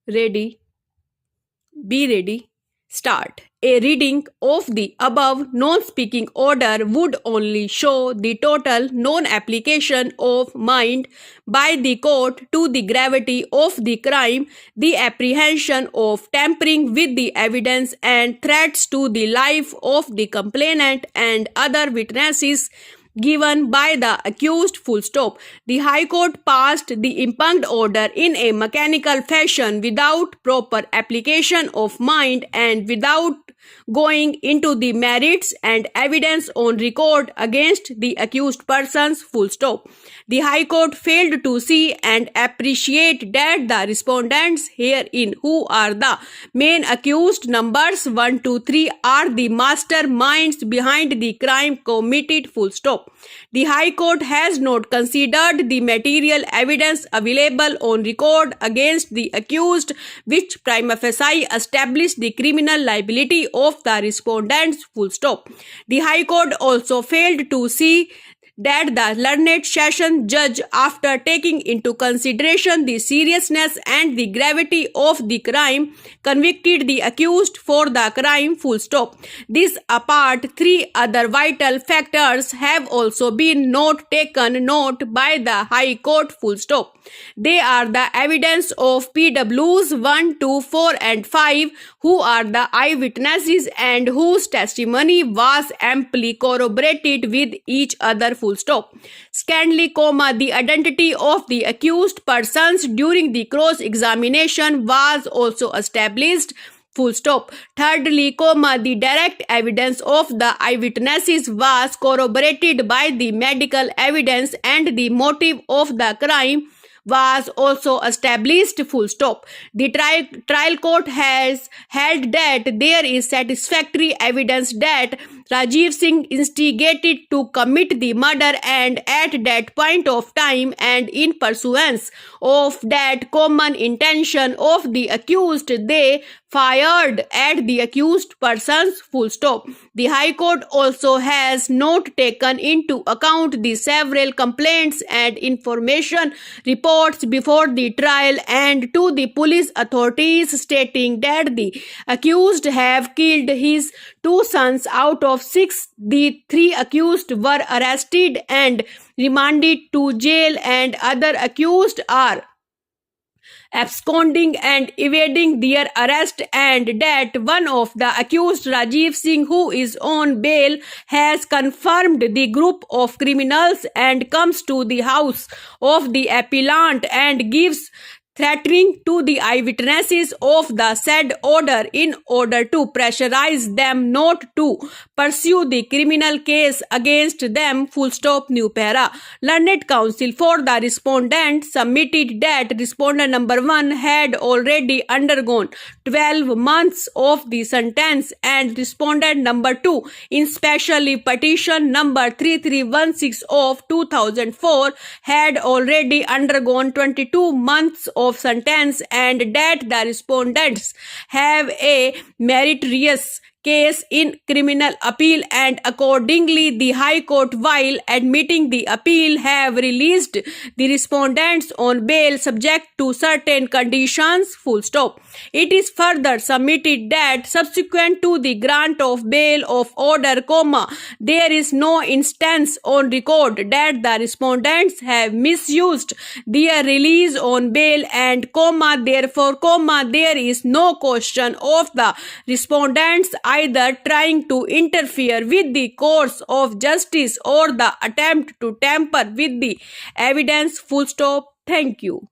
Ready? Be ready. Start. A reading of the above non-speaking order would only show the total non-application of mind by the court to the gravity of the crime, the apprehension of tampering with the evidence and threats to the life of the complainant and other witnesses given by the accused. Full stop. The High Court passed the impugned order in a mechanical fashion without proper application of mind and without going into the merits and evidence on record against the accused persons. Full stop. The High Court failed to see and appreciate that the respondents herein, who are the main accused numbers 1, 2, 3, are the masterminds behind the crime committed. Full stop. The High Court has not considered the material evidence available on record against the accused, which prima facie established the criminal liability of the respondents. Full stop. The High Court also failed to see that the learned session judge, after taking into consideration the seriousness and the gravity of the crime, convicted the accused for the crime. Full stop. This apart, three other vital factors have also been not taken note by the High Court. Full stop. They are the evidence of PWs 1, 2, 4 and 5, who are the eyewitnesses and whose testimony was amply corroborated with each other. Full stop. Secondly, the identity of the accused persons during the cross-examination was also established. Full stop. Thirdly, the direct evidence of the eyewitnesses was corroborated by the medical evidence and the motive of the crime was also established. Full stop. The trial court has held that there is satisfactory evidence that Rajiv Singh instigated to commit the murder, and at that point of time and in pursuance of that common intention of the accused, they fired at the accused persons. Full stop. The High Court also has not taken into account the several complaints and information reports before the trial and to the police authorities stating that the accused have killed his two sons. Out of 6, the 3 accused were arrested and remanded to jail, and other accused are absconding and evading their arrest, and that one of the accused, Rajiv Singh, who is on bail, has confirmed the group of criminals and comes to the house of the appellant and gives threatening to the eyewitnesses of the said order in order to pressurize them not to pursue the criminal case against them. Full stop. New para. Learned counsel for the respondent submitted that respondent number 1 had already undergone 12 months of the sentence, and respondent number 2 in specially petition number 3316 of 2004 had already undergone 22 months of sentence, and that the respondents have a meritorious case in criminal appeal, and accordingly the High Court, while admitting the appeal, have released the respondents on bail subject to certain conditions. Full stop. It is further submitted that subsequent to the grant of bail of order, there is no instance on record that the respondents have misused their release on bail, and therefore, there is no question of the respondents either trying to interfere with the course of justice or the attempt to tamper with the evidence. Full stop. Thank you.